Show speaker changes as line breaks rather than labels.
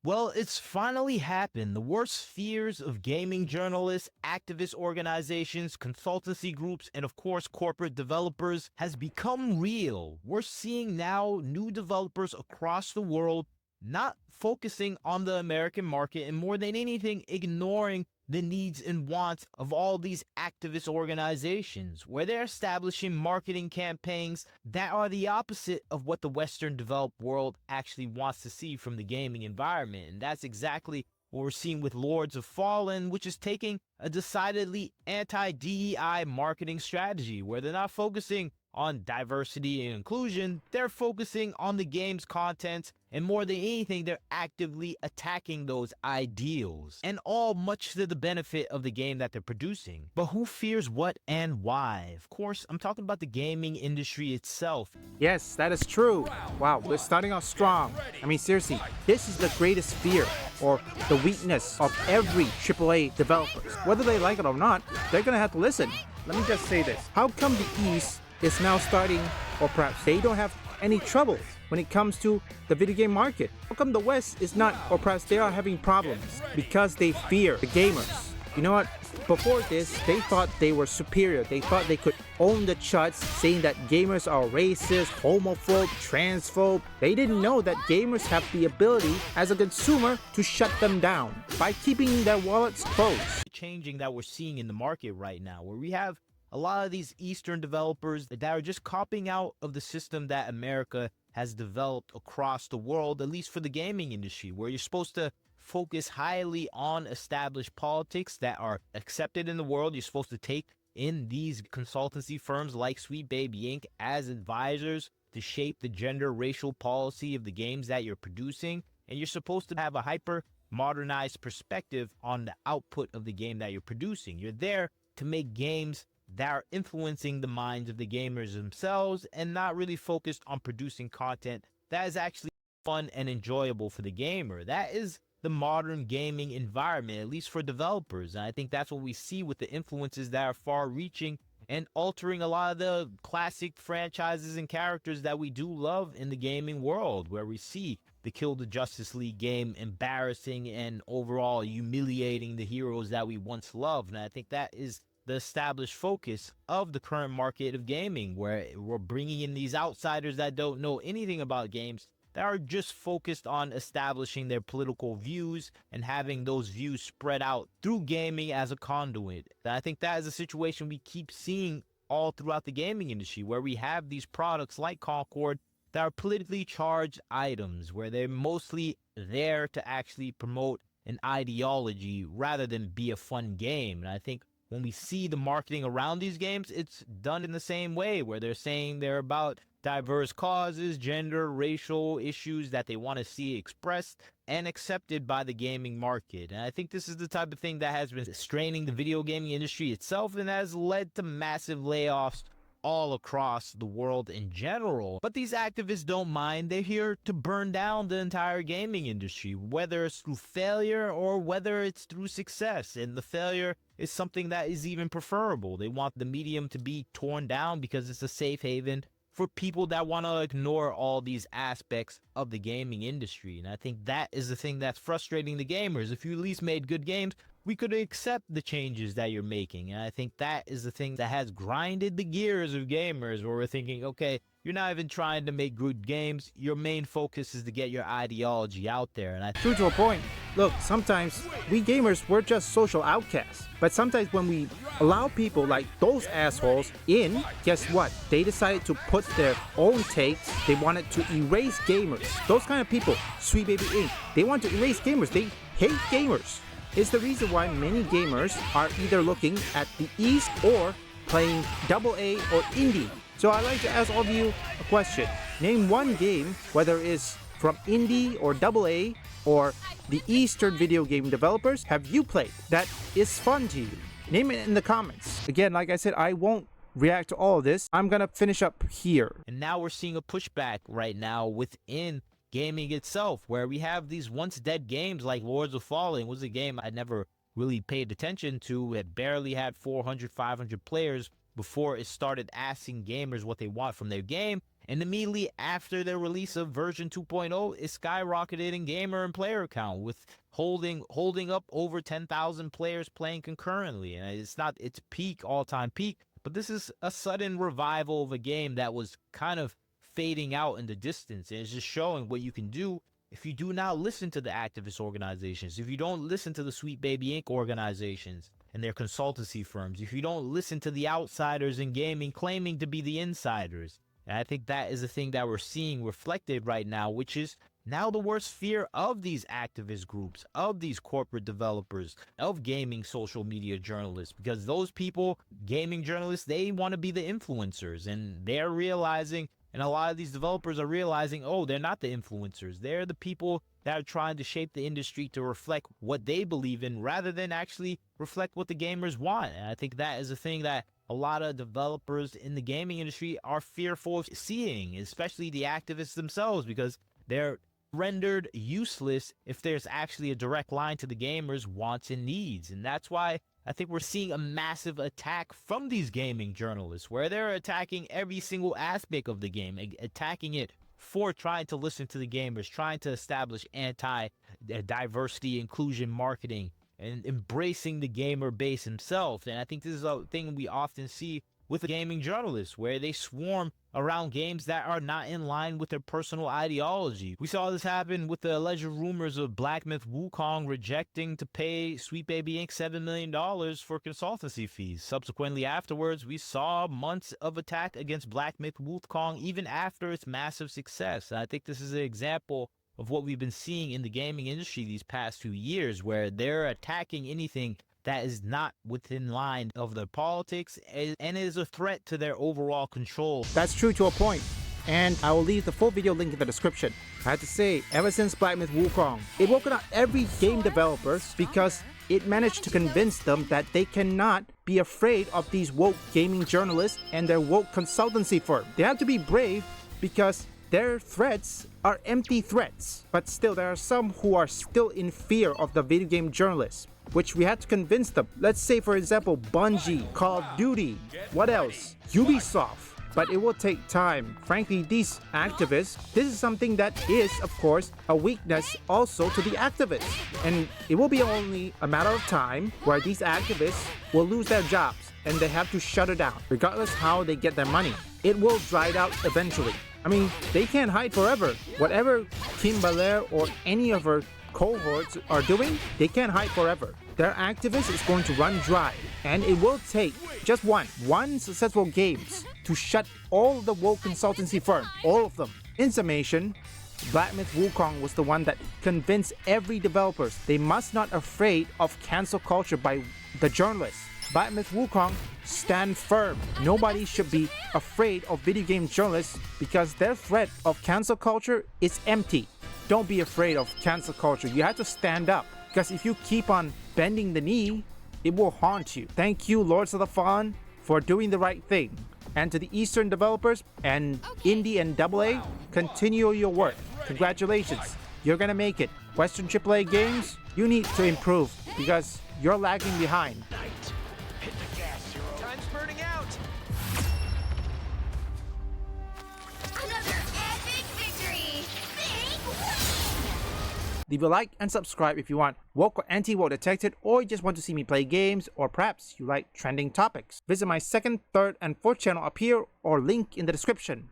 Well, it's finally happened. The worst fears of gaming journalists, activist organizations, consultancy groups, and of course corporate developers has become real. We're seeing now new developers across the world not focusing on the American market and more than anything ignoring the needs and wants of all these activist organizations, where they're establishing marketing campaigns that are the opposite of what the Western developed world actually wants to see from the gaming environment. And that's exactly what we're seeing with Lords of Fallen, which is taking a decidedly anti DEI marketing strategy where they're not focusing on diversity and inclusion, they're focusing on the game's contents, and more than anything, they're actively attacking those ideals, and all much to the benefit of the game that they're producing. But who fears what and why? Of course, I'm talking about the gaming industry itself.
Yes, that is true. Wow, we're starting off strong. I mean, seriously, this is the greatest fear or the weakness of every AAA developers. Whether they like it or not, they're gonna have to listen. Let me just say this. How come the East is now starting, or perhaps they don't have any trouble when it comes to the video game market? How come the West is not, or perhaps they are having problems? Because they fear the gamers. You know what? Before this, they thought they were superior. They thought they could own the chuts, saying that gamers are racist, homophobe, transphobe. They didn't know that gamers have the ability as a consumer to shut them down by keeping their wallets closed.
Changing that we're seeing in the market right now, where we have a lot of these Eastern developers that are just copying out of the system that America has developed across the world, at least for the gaming industry, where you're supposed to focus highly on established politics that are accepted in the world. You're supposed to take in these consultancy firms like Sweet Baby Inc. as advisors to shape the gender racial policy of the games that you're producing. And you're supposed to have a hyper modernized perspective on the output of the game that you're producing. You're there to make games that are influencing the minds of the gamers themselves and not really focused on producing content that is actually fun and enjoyable for the gamer. That is the modern gaming environment, at least for developers. And I think that's what we see with the influences that are far reaching and altering a lot of the classic franchises and characters that we do love in the gaming world, where we see the Kill the Justice League game embarrassing and overall humiliating the heroes that we once loved. And I think that is the established focus of the current market of gaming, where we're bringing in these outsiders that don't know anything about games, that are just focused on establishing their political views and having those views spread out through gaming as a conduit. And I think that is a situation we keep seeing all throughout the gaming industry, where we have these products like Concord that are politically charged items, where they're mostly there to actually promote an ideology rather than be a fun game. And I think when we see the marketing around these games, it's done in the same way, where they're saying they're about diverse causes, gender, racial issues that they want to see expressed and accepted by the gaming market. And I think this is the type of thing that has been straining the video gaming industry itself and has led to massive layoffs all across the world in general. But these activists don't mind. They're here to burn down the entire gaming industry, whether it's through failure or whether it's through success. And the failure is something that is even preferable. They want the medium to be torn down because it's a safe haven for people that want to ignore all these aspects of the gaming industry. And I think that is the thing that's frustrating the gamers. If you at least made good games, we could accept the changes that you're making. And I think that is the thing that has grinded the gears of gamers, where we're thinking, okay, you're not even trying to make good games. Your main focus is to get your ideology out there. And
True to a point. Look, sometimes we gamers, we're just social outcasts. But sometimes when we allow people like those assholes in, guess what? They decided to put their own takes. They wanted to erase gamers. Those kind of people, Sweet Baby Inc., they want to erase gamers. They hate gamers. It's the reason why many gamers are either looking at the East or playing AA or indie. So I'd like to ask all of you a question. Name one game, whether it's from indie or AA or the Eastern video game developers, have you played that is fun to you? Name it in the comments. Again, like I said, I won't react to all of this. I'm gonna finish up here.
And now we're seeing a pushback right now within gaming itself, where we have these once dead games like Lords of Fallen. Was a game I never really paid attention to. It barely had 400, 500 players before it started asking gamers what they want from their game. And immediately after the release of version 2.0, it skyrocketed in gamer and player count, with holding up over 10,000 players playing concurrently. And it's peak, all-time peak, but this is a sudden revival of a game that was kind of fading out in the distance. And it's just showing what you can do if you do not listen to the activist organizations, if you don't listen to the Sweet Baby Inc. organizations and their consultancy firms, if you don't listen to the outsiders in gaming claiming to be the insiders. And I think that is the thing that we're seeing reflected right now, which is now the worst fear of these activist groups, of these corporate developers, of gaming social media journalists, because those people, gaming journalists, they want to be the influencers, and they're realizing, and a lot of these developers are realizing, oh, they're not the influencers. They're the people that are trying to shape the industry to reflect what they believe in rather than actually reflect what the gamers want. And I think that is a thing that a lot of developers in the gaming industry are fearful of seeing, especially the activists themselves, because they're rendered useless if there's actually a direct line to the gamers' wants and needs. And that's why I think we're seeing a massive attack from these gaming journalists, where they're attacking every single aspect of the game, attacking it for trying to listen to the gamers, trying to establish anti-diversity inclusion marketing, and embracing the gamer base himself. And I think this is a thing we often see with gaming journalists, where they swarm around games that are not in line with their personal ideology. We saw this happen with the alleged rumors of Black Myth Wukong rejecting to pay Sweet Baby Inc. $7 million for consultancy fees. Subsequently afterwards, we saw months of attack against Black Myth Wukong even after its massive success. And I think this is an example of what we've been seeing in the gaming industry these past few years, where they're attacking anything that is not within line of their politics and is a threat to their overall control.
That's true to a point, and I will leave the full video link in the description. I have to say, ever since Black Myth Wukong, it woke up every game developer because it managed to convince them that they cannot be afraid of these woke gaming journalists and their woke consultancy firm. They have to be brave because their threats are empty threats. But still, there are some who are still in fear of the video game journalists, which we had to convince them. Let's say, for example, Bungie, Call of Duty, what else? Ubisoft. But it will take time. Frankly, these activists, this is something that is, of course, a weakness also to the activists. And it will be only a matter of time where these activists will lose their jobs and they have to shut it down, regardless how they get their money. It will dry out eventually. I mean, they can't hide forever. Whatever Kim Belair or any of her cohorts are doing, they can't hide forever. Their activist is going to run dry, and it will take just one successful games to shut all the woke consultancy firm, all of them. In summation, Black Myth Wukong was the one that convinced every developers they must not afraid of cancel culture by the journalists. Black Myth Wukong stand firm. Nobody should be afraid of video game journalists because their threat of cancel culture is empty. Don't be afraid of cancel culture. You have to stand up, because if you keep on bending the knee, it will haunt you. Thank you, Lords of the Fallen, for doing the right thing. And to the Eastern developers and Indie and AA, continue your work. Congratulations. You're gonna make it. Western AAA games, you need to improve because you're lagging behind.
Time's burning out.
Another epic victory! Big win!
Leave a like and subscribe if you want woke or anti-woke detected, or you just want to see me play games, or perhaps you like trending topics. Visit my second, third, and fourth channel up here or link in the description.